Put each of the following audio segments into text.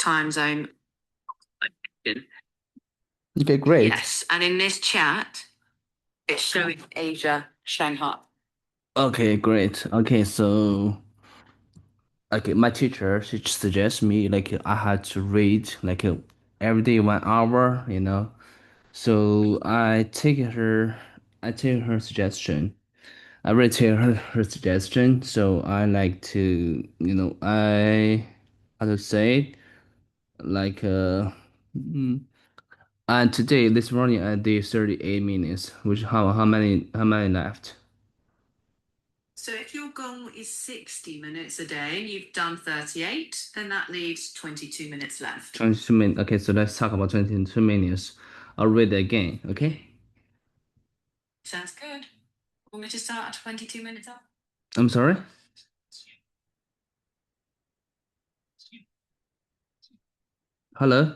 time zone. Okay, great. Yes, and in this chat, it's showing Asia, Shanghai. Okay, great. Okay, so my teacher she suggests me like I had to read like every day 1 hour, you know. So I take her suggestion. I really take her suggestion. So I like to, how to say it, like mm, and today this morning I did 38 minutes, which how many left? So if your goal is 60 minutes a day and you've done 38, then that leaves 22 minutes left. 22 minutes. Okay, so let's talk about 22 minutes. I'll read it again, okay? Sounds good. Want me to start at 22 minutes up? I'm sorry? Hello?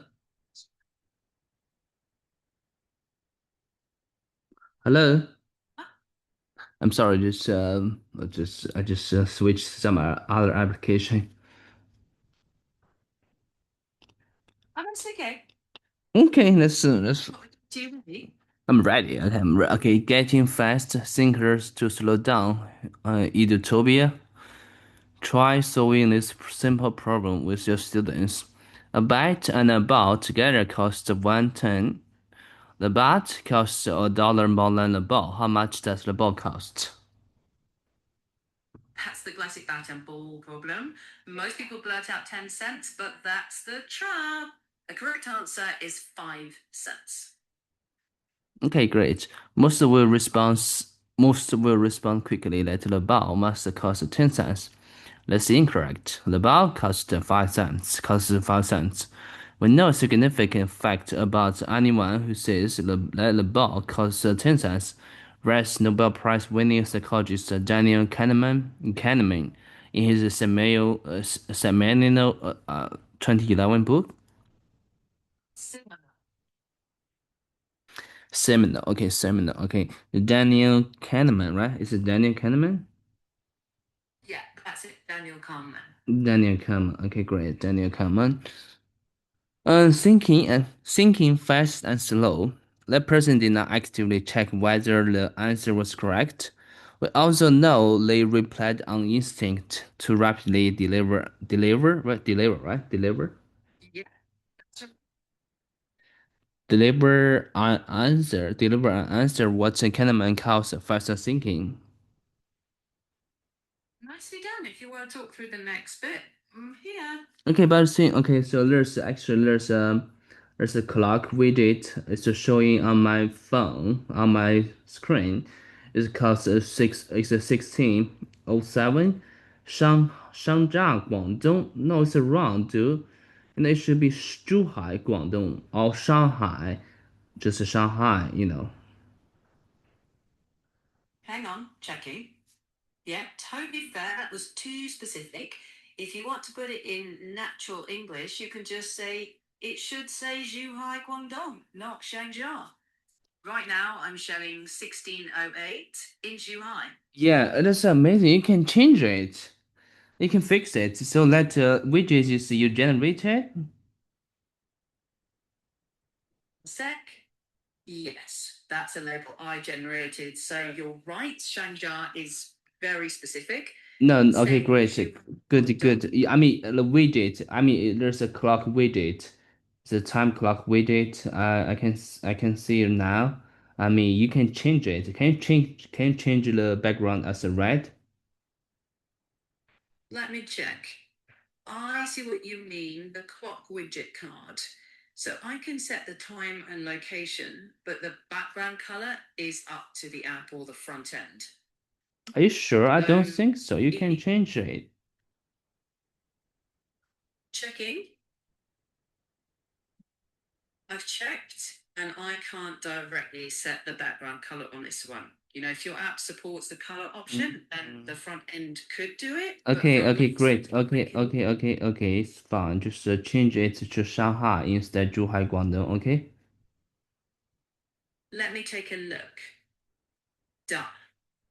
Hello? I'm sorry, I just switched some other application. Oh, that's okay. Okay, let's. Do you ready? I'm ready. Okay, getting fast thinkers to slow down. Utopia. Try solving this simple problem with your students. A bat and a ball together cost 110. The bat costs $1 more than the ball. How much does the ball cost? That's the classic bat and ball problem. Most people blurt out 10 cents, but that's the trap. The correct answer is 5 cents. Okay, great. Most will respond quickly that the ball must cost 10 cents. That's incorrect. The ball costs 5 cents. Costs 5 cents. We know a significant fact about anyone who says that the ball costs 10 cents. Writes Nobel Prize winning psychologist Daniel Kahneman in his seminal 2011 book. Similar. Seminal. Okay, seminal. Okay, Daniel Kahneman, right? Is it Daniel Kahneman? Yeah, that's it. Daniel Kahneman. Daniel Kahneman. Okay, great. Daniel Kahneman. Thinking fast and slow. That person did not actively check whether the answer was correct. We also know they replied on instinct to rapidly Yeah. deliver an answer. What Kahneman calls faster thinking. Nicely done. If you want to talk through the next bit, I'm here. Okay, but see, okay, so there's a clock widget. It's just showing on my phone on my screen. It costs It's a 16:07. Shangzhou, Guangdong. No, it's wrong, dude. And it should be Zhuhai, Guangdong, or Shanghai, just Shanghai. Hang on, checking. Yeah, totally fair. That was too specific. If you want to put it in natural English, you can just say it should say Zhuhai Guangdong, not Shangzhou. Right now, I'm showing 1608 in Zhuhai. Yeah, that's amazing. You can change it. You can fix it. So that widget is you generated. Sec. Yes, that's a label I generated. So you're right, Shangzhou is very specific. No, okay, Same with great. Good, Guangdong. good. I mean, the widget. I mean, there's a clock widget. The time clock widget. I can see it now. I mean, you can change it. Can you change the background as a red? Let me check. I see what you mean, the clock widget card. So I can set the time and location, but the background color is up to the app or the front end. Are you sure? I don't So think so. You can change it. checking, I've checked and I can't directly set the background color on this one. You know, if your app supports the color option, then the front end could do it. But Okay, from okay, me great. simply Okay, clicking, okay, okay, okay. It's fine. Just change it to Shanghai instead Zhuhai Guangdong. Okay. let me take a look. Done.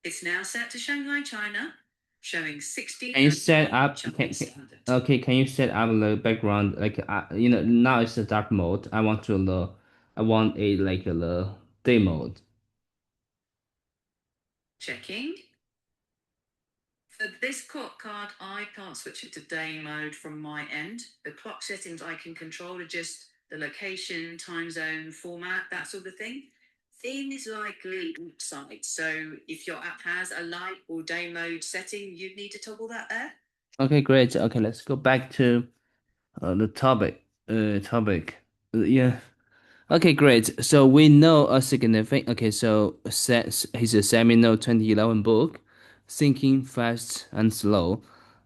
It's now set to Shanghai, China. showing 60 Can you and set 1 up? jumping standard. Okay, can you set up the background like now it's the dark mode. I want a like the day mode. Checking. For this clock card, I can't switch it to day mode from my end. The clock settings I can control are just the location, time zone, format, that sort of thing. Theme is likely outside, so if your app has a light or day mode setting, you'd need to toggle that there. Okay, great. Okay, let's go back to the topic. Topic. Yeah. Okay, great. So we know a significant. Okay, so his seminal 2011 book, Thinking Fast and Slow.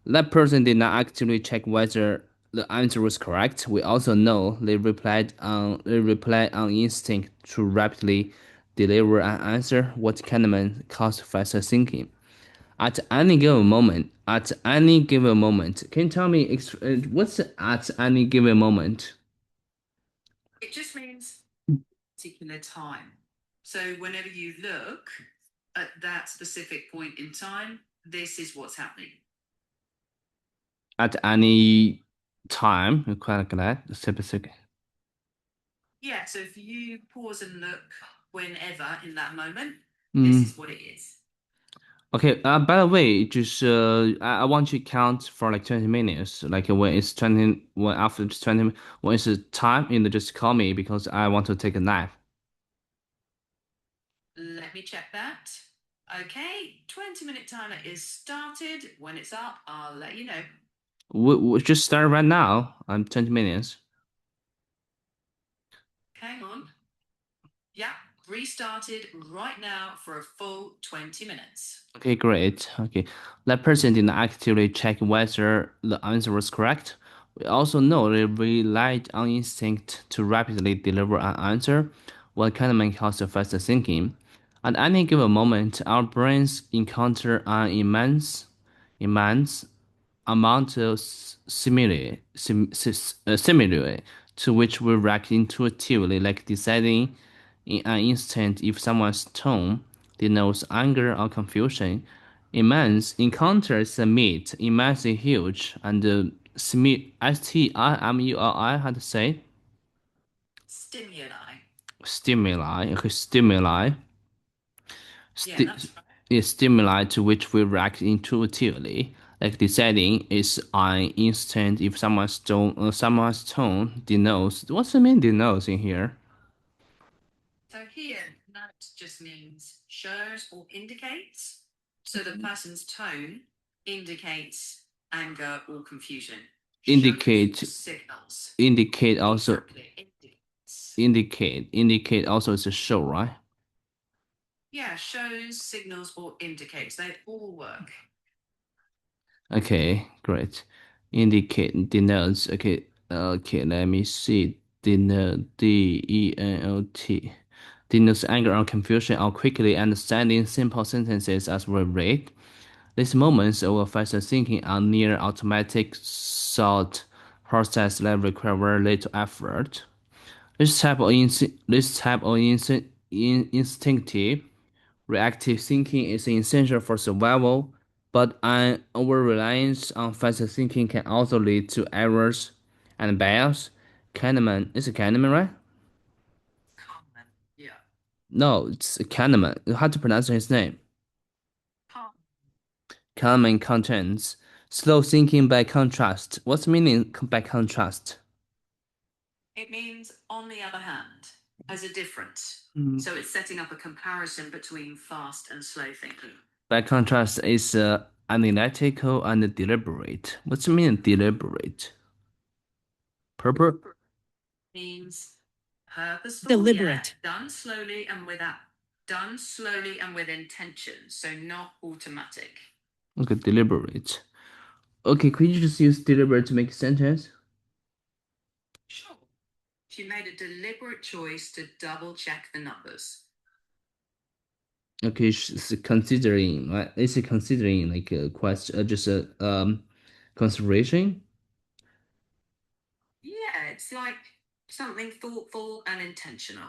That person did not actually check whether the answer was correct. We also know they replied on instinct to rapidly deliver an answer. What Kahneman calls faster thinking. At any given moment, can you tell me what's at any given moment? It just means particular time. So whenever you look at that specific point in time, this is what's happening. At any time, quite like that, specific. Yeah, so if you pause and look whenever in that moment, this Mm. is what it is. Okay, by the way, I want you to count for like 20 minutes. Like when it's 20, when after it's 20, when it's time, just call me because I want to take a nap. Let me check that. Okay, 20-minute timer is started. When it's up, I'll let you know. We just start right now. I'm 20 minutes. Hang on. Yeah, restarted right now for a full 20 minutes. Okay, great. Okay, that person did not actively check whether the answer was correct. We also know they relied on instinct to rapidly deliver an answer, what Kahneman calls the fast thinking. At any given moment, our brains encounter an immense amount of stimuli to which we react intuitively, like deciding in an instant if someone's tone denotes anger or confusion. Immense encounters a meet immensely huge and STIMULI, how to say? Stimuli. Stimuli. Yeah, Sti that's right. is stimuli to which we react intuitively. Like deciding is an instant if someone's tone denotes. What's the mean denotes in here? So here, note just means shows or indicates. So the person's tone indicates anger or confusion. Shows Indicate signals. indicate also Exactly. Indicates. indicate also is a show, right? Yeah, shows, signals, or indicates. They all work. Okay, great. Indicate denotes. Okay, okay. Let me see. Denote DENOT denotes anger or confusion or quickly understanding simple sentences as we read. These moments of faster thinking are near automatic thought process that require very little effort. This type of instinctive reactive thinking is essential for survival, but an over-reliance on fast thinking can also lead to errors and bias. Kahneman, is it Kahneman, right? Common. Yeah. No, it's Kahneman. How to pronounce his name? Common. Kahneman contends slow thinking by contrast. What's the meaning by contrast? It means on the other hand, as a difference. Mm. So it's setting up a comparison between fast and slow thinking. By contrast, is analytical and deliberate. What's the meaning deliberate? Purpose? Means purposeful, Deliberate. yeah, done slowly and with intention, so not automatic. Okay, deliberate. Okay, could you just use deliberate to make a sentence? Sure. She made a deliberate choice to double check the numbers. Okay, she's considering, right? Is it considering like a question, just a consideration? Yeah, it's like something thoughtful and intentional.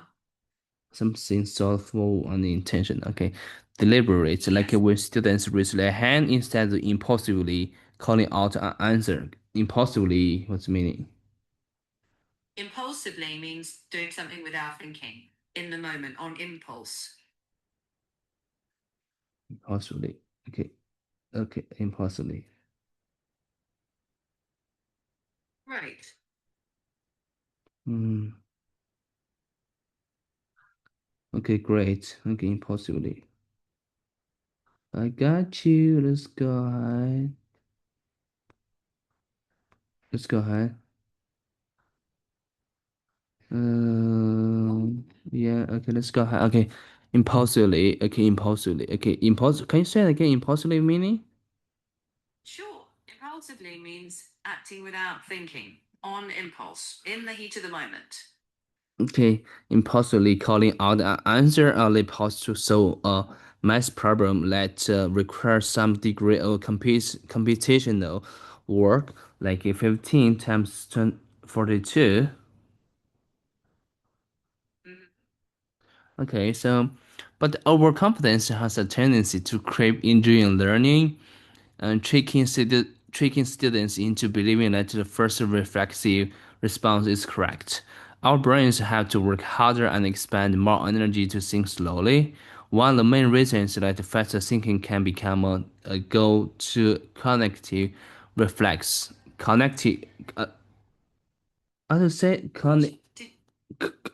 Something thoughtful and intention. Okay, deliberate, like Yes. when students raise their hand instead of impulsively calling out an answer. Impulsively, what's the meaning? Impulsively means doing something without thinking, in the moment, on impulse. Impulsively. Okay, okay, impulsively. Right. Hmm. Okay, great. Okay, impulsively. I got you. Let's go ahead. Let's go ahead. Yeah, okay, let's go ahead. Okay, impulsively. Okay, impulsively. Okay, impulse. Can you say it again? Impulsively meaning? Sure. Impulsively means acting without thinking, on impulse, in the heat of the moment. Okay, impulsively calling out an answer only pause to solve a math problem that requires some degree of computational work, like a 15 times 42. Mhm. Okay, so, but overconfidence has a tendency to creep during learning and tricking students into believing that the first reflexive response is correct. Our brains have to work harder and expend more energy to think slowly. One of the main reasons that faster thinking can become a go to cognitive reflex. Connective, how to say, Did,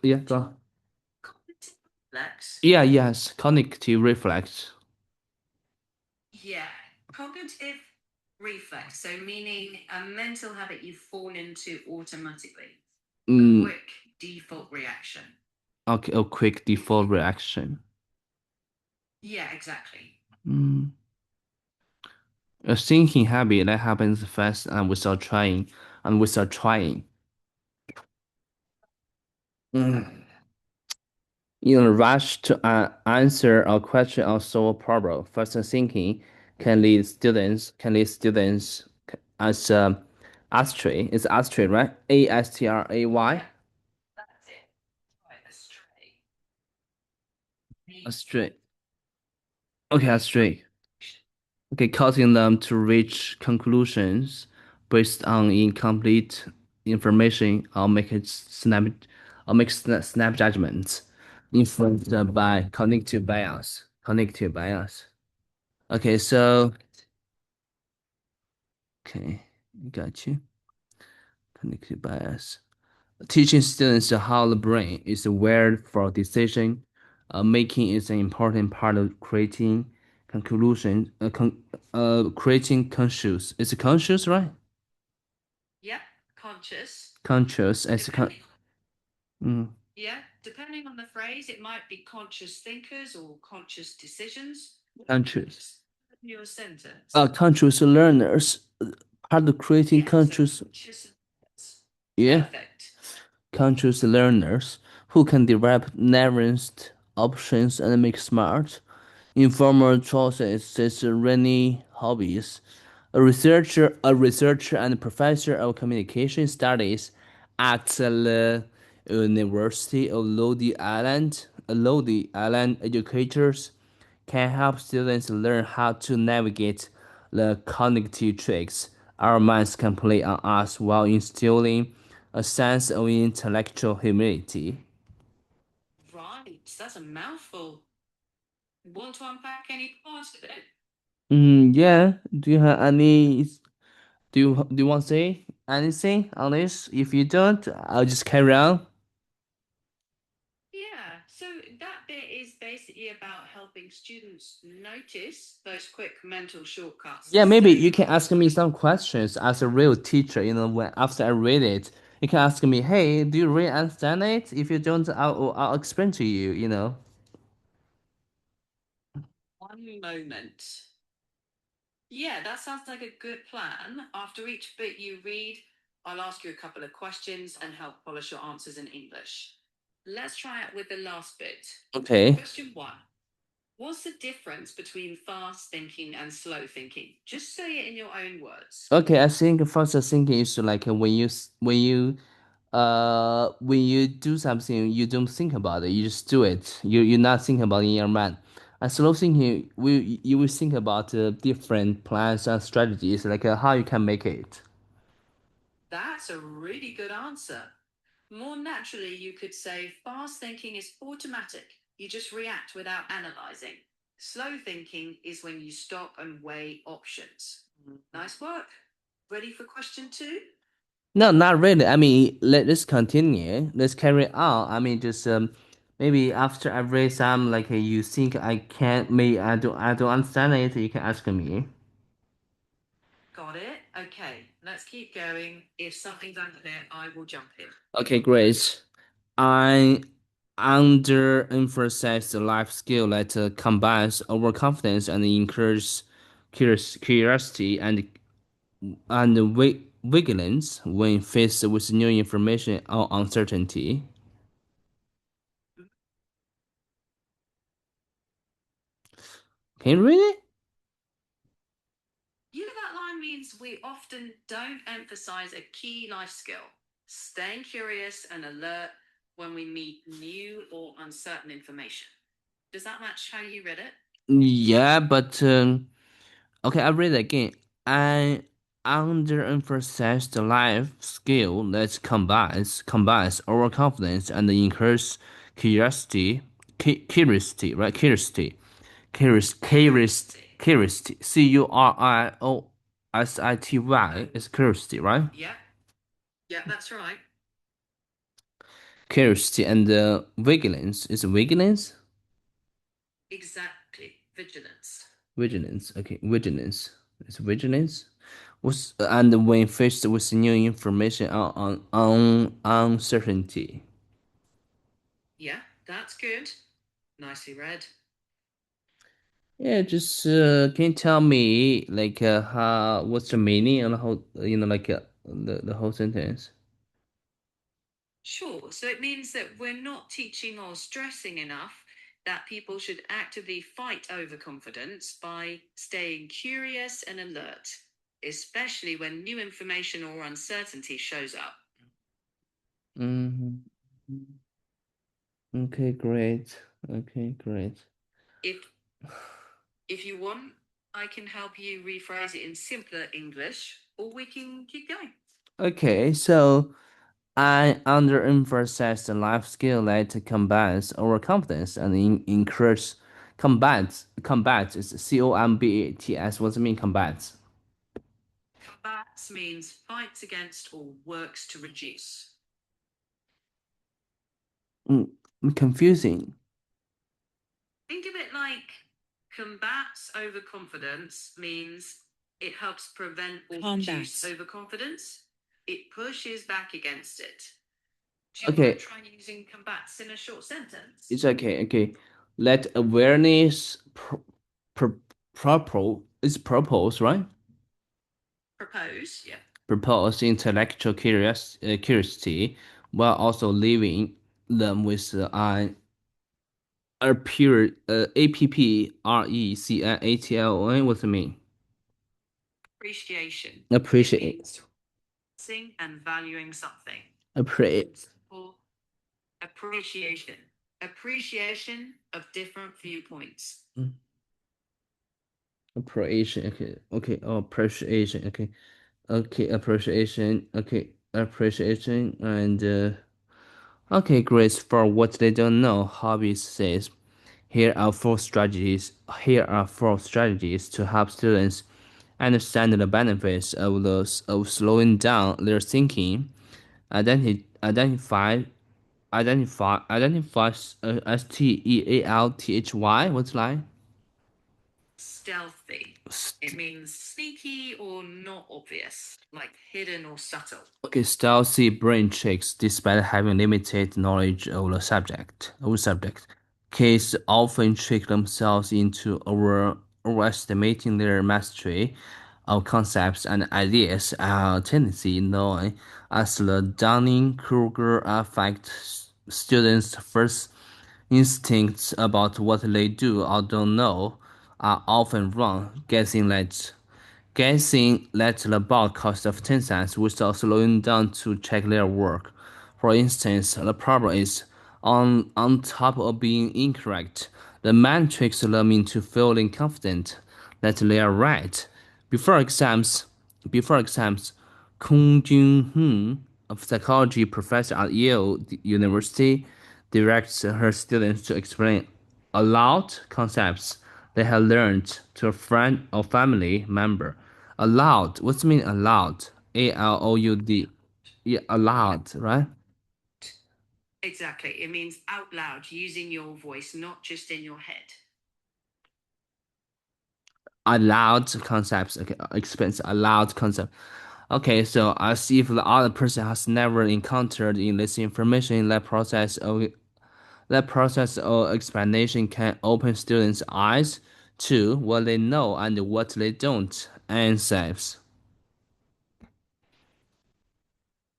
yeah, go on. cognitive reflex? Yeah, yes, cognitive reflex. Yeah. Cognitive reflex, so meaning a mental habit you fall into automatically, a Mm, quick default reaction. okay, a quick default reaction. Yeah, exactly. Mm. A thinking habit that happens fast and without trying. Mm. In a rush to answer a question or solve a problem, fast thinking can lead students as astray. It's astray, right? Astray. That's it. Right, astray. Astray. Okay, astray. Okay, causing them to reach conclusions based on incomplete information or make snap judgments influenced by cognitive bias. Cognitive bias. Okay, so okay, got you. Cognitive bias. Teaching students how the brain is wired for decision making is an important part of creating conscious. Is it conscious, right? Yep, conscious. Conscious as a Depending, mm, yeah, depending on the phrase, it might be conscious thinkers or conscious decisions. conscious. Just your sentence. Conscious learners. Part of creating Yeah, so conscious, conscious. yeah, Perfect. conscious learners who can develop nuanced options and make smart, informal choices such as running hobbies. A researcher and professor of communication studies at the University of Rhode Island educators can help students learn how to navigate the cognitive tricks our minds can play on us while instilling a sense of intellectual humility. Right, that's a mouthful. Want to unpack any parts of it? Yeah. Do you want to say anything on this? If you don't, I'll just carry on. Yeah, so that bit is basically about helping students notice those quick mental shortcuts. Yeah, So, maybe you can ask me some questions as a real teacher. When after I read it, you can ask me, "Hey, do you really understand it? If you don't, I'll explain to you." one moment. Yeah, that sounds like a good plan. After each bit you read, I'll ask you a couple of questions and help polish your answers in English. Let's try it with the last bit. Okay. Question one. What's the difference between fast thinking and slow thinking? Just say it in your own words. Okay, I think first thinking is like when you do something, you don't think about it, you just do it. You're not thinking about it in your mind. slow thinking, you will think about different plans and strategies, like how you can make it. That's a really good answer. More naturally, you could say fast thinking is automatic. You just react without analyzing. Slow thinking is when you stop and weigh options. Nice work. Ready for question two? No, not really. I mean, let's continue. Let's carry on. I mean, just maybe after I read some, like you think I can't, maybe I don't understand it. You can ask me. Got it. Okay, let's keep going. If something's unclear, I will jump in. Okay, great. I underemphasize the life skill that combines overconfidence and encourages curiosity and vigilance when faced with new information or uncertainty. Can you read it? Yeah, that line means we often don't emphasize a key life skill, staying curious and alert when we meet new or uncertain information. Does that match how you read it? Yeah, but okay, I read it again. I underemphasize the life skill that combines overconfidence and encourages curiosity, right? Curiosity. Curiosity. Curiosity is curiosity, right? Yep, yep, that's right. Curiosity and vigilance is vigilance. Exactly. Vigilance. Vigilance. Okay, vigilance. It's vigilance. Was and when faced with new information on uncertainty. Yeah, that's good. Nicely read. Yeah, just can you tell me like how what's the meaning and how like the whole sentence? Sure. So it means that we're not teaching or stressing enough that people should actively fight overconfidence by staying curious and alert, especially when new information or uncertainty shows up. Hmm. Okay, great. Okay, great. If if you want, I can help you rephrase it in simpler English, or we can keep going. Okay, so I underemphasize the life skill that combines overconfidence and encourages combat is COMBATS. What does it mean combats? Combats means fights against or works to reduce. Mm, confusing. Think of it like combats overconfidence means it helps prevent or reduce Combats. overconfidence. It pushes back against it. Do you want to Okay, try using combats in a short sentence? it's okay. Okay, let awareness pr propose is propose, right? Propose, yeah. Propose intellectual curiosity while also leaving them with an APPRECATION. What's it mean? Appreciation. It Appreciate. means seeing and valuing something. Appreciate. Or appreciation. Appreciation of different viewpoints. Appreciation. Okay. Okay. Oh, appreciation. Okay. Okay. Appreciation. Okay. Appreciation. And okay. Great. For what they don't know, Hobbies says, here are four strategies. Here are four strategies to help students understand the benefits of slowing down their thinking. Identify. Identify. STEALTHY. What's like? Stealthy. It means sneaky or not obvious, like hidden or subtle. Okay, stealthy brain tricks despite having limited knowledge of the subject. Kids often trick themselves into overestimating their mastery of concepts and ideas, a tendency known as the Dunning-Kruger effect. Students' first instincts about what they do or don't know are often wrong, guessing that the bot cost of 10 cents without slowing down to check their work. For instance, the problem is on top of being incorrect. The mind tricks them into feeling confident that they are right. Before exams, before exams, Kong Jun-hoon, a psychology professor at Yale University, directs her students to explain aloud concepts they have learned to a friend or family member. Aloud, what's the mean aloud? A-L-O-U-D. Yeah, Yeah, aloud, right? exactly. It means out loud, using your voice, not just in your head. Allowed concepts. Okay, expense allowed concept. Okay, so I see if the other person has never encountered in this information, that process of explanation can open students' eyes to what they know and what they don't, and saves.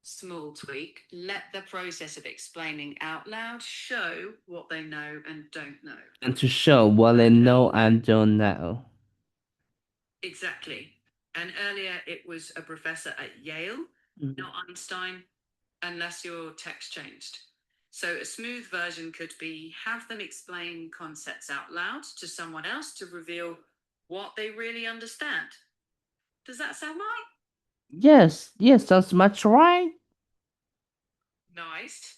Small tweak. Let the process of explaining out loud show what they know and don't know. And to show what they And know and don't know. exactly. And earlier it was a professor at Yale, not Einstein, unless your text changed. So a smooth version could be have them explain concepts out loud to someone else to reveal what they really understand. Does that sound right? Yes, yes, that's much right. Nice.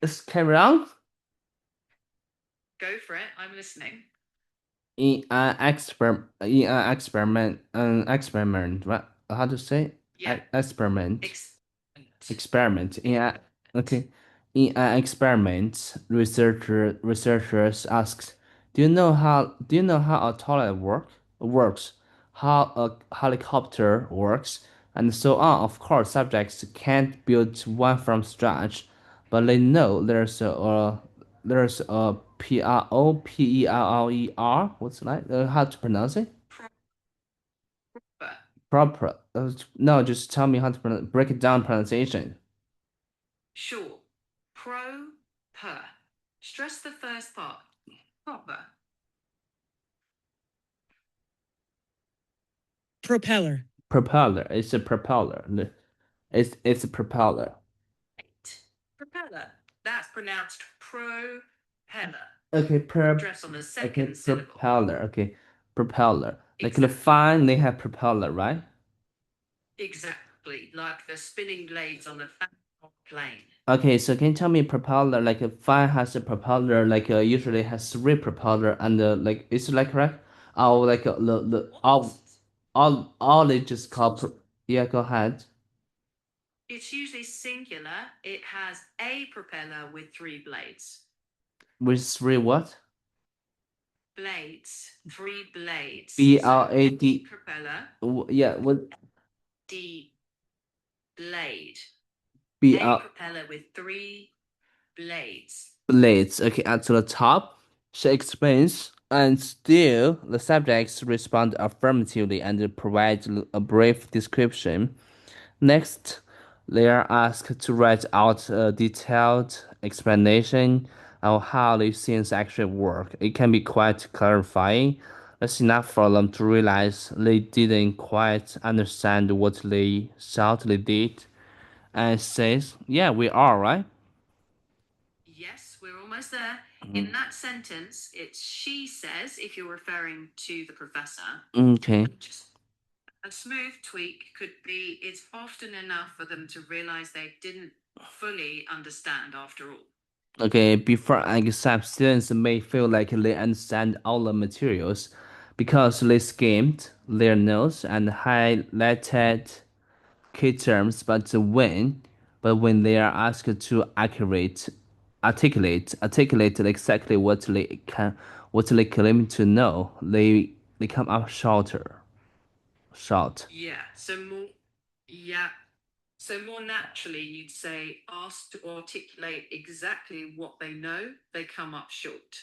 Let's carry on. Go for it. I'm listening. In an experiment, what? How to say? Yeah. Experiment. Ex- Experiment. Okay. In an experiment, researchers asked, "Do you know how a toilet works? How a helicopter works, and so on?" Of course, subjects can't build one from scratch, but they know there's a PROPERLER. What's that? How to pronounce it? proper. Proper. No, just tell me how to break it down pronunciation. Sure. Pro per. Stress the first part. Proper. Propeller. Propeller. It's a propeller. It's a propeller. Eight. Propeller. That's pronounced propeller. Okay, Stress on the second syllable. propeller. Okay, propeller. Like the Exactly. fan, they have propeller, right? Exactly. Like the spinning blades on the plane. Okay, so can you tell me propeller? Like a fan has a propeller, like usually has three propeller, and like is it like correct? Oh, like the What? all they just call yeah. Go ahead. It's usually singular. It has a propeller with three blades. With three what? Blades. Three blades. BLAD. Propeller. Yeah, what D blade. B A L propeller with three blades. blades. Okay, at the top, she explains, and still the subjects respond affirmatively and provide a brief description. Next, they are asked to write out a detailed explanation of how these things actually work. It can be quite clarifying. That's enough for them to realize they didn't quite understand what they thought they did, and says, "Yeah, we are, right?" Yes, we're almost there. In that sentence, it's she says, if you're referring to the professor. Okay. Just a smooth tweak could be it's often enough for them to realize they didn't fully understand after all. Okay, before exam, students may feel like they understand all the materials because they skimmed their notes and highlighted key terms, but when they are asked to articulate exactly what they claim to know, they come up short. Yeah. Yeah. So more naturally, you'd say asked to articulate exactly what they know, they come up short.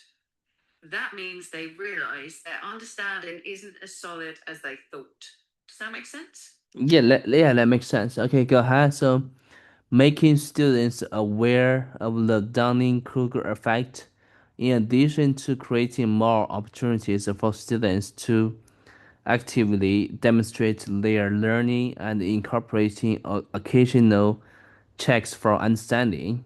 That means they realize their understanding isn't as solid as they thought. Does that make sense? Yeah, that makes sense. Okay, go ahead. So, making students aware of the Dunning-Kruger effect, in addition to creating more opportunities for students to actively demonstrate their learning and incorporating occasional checks for understanding.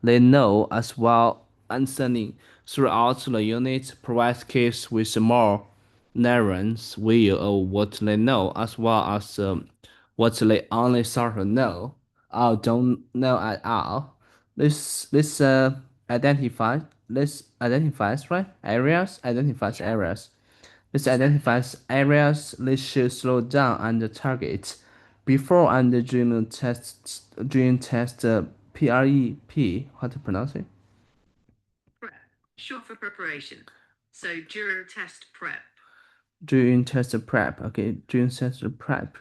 They know as well understanding throughout the unit, provides kids with more narrowing view of what they know, as well as what they only sort of know or don't know at all. This identifies right areas. This identifies areas they should slow down and target before and during test PREP. How to pronounce it? Prep. Short for preparation. So during test prep. During test prep. Okay, during test prep.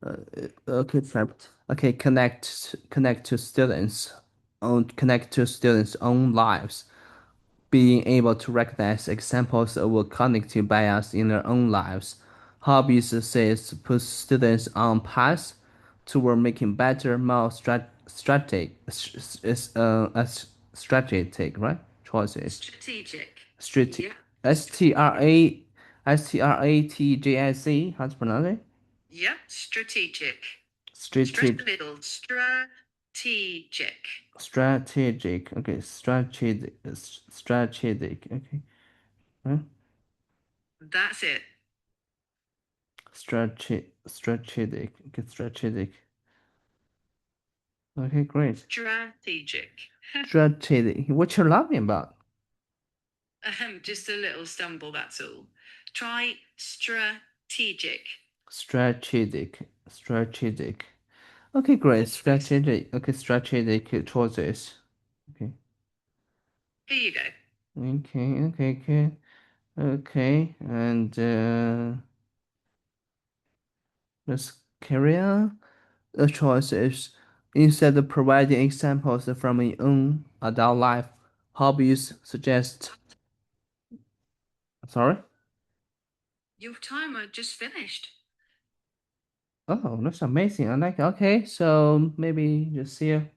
Uh, okay, prep. Okay, connect to students' own lives. Being able to recognize examples of cognitive bias in their own lives. Hobbies says put students on paths toward making better, more strategic, right? Choices. Strategic. Strategic. Yeah. STRATGIC. How to pronounce it? Yeah. Strategic. Stress the Strategic. middle. Strategic. Strategic. Okay. Strategic. Okay. Huh? That's it. Strategic. Okay. Strategic. Okay. Great. Strategic. Strategic. What you're laughing about? Just a little stumble, that's all. Try strategic. Strategic. Okay. Great. That's good. Strategic. Okay. Strategic choices. Okay. Here you go. Okay. Okay. Okay. Okay. And let's carry on. The choice is instead of providing examples from your own adult life, hobbies suggest. Sorry? Your timer just finished. Oh, that's amazing. I like. Okay, so maybe just see you.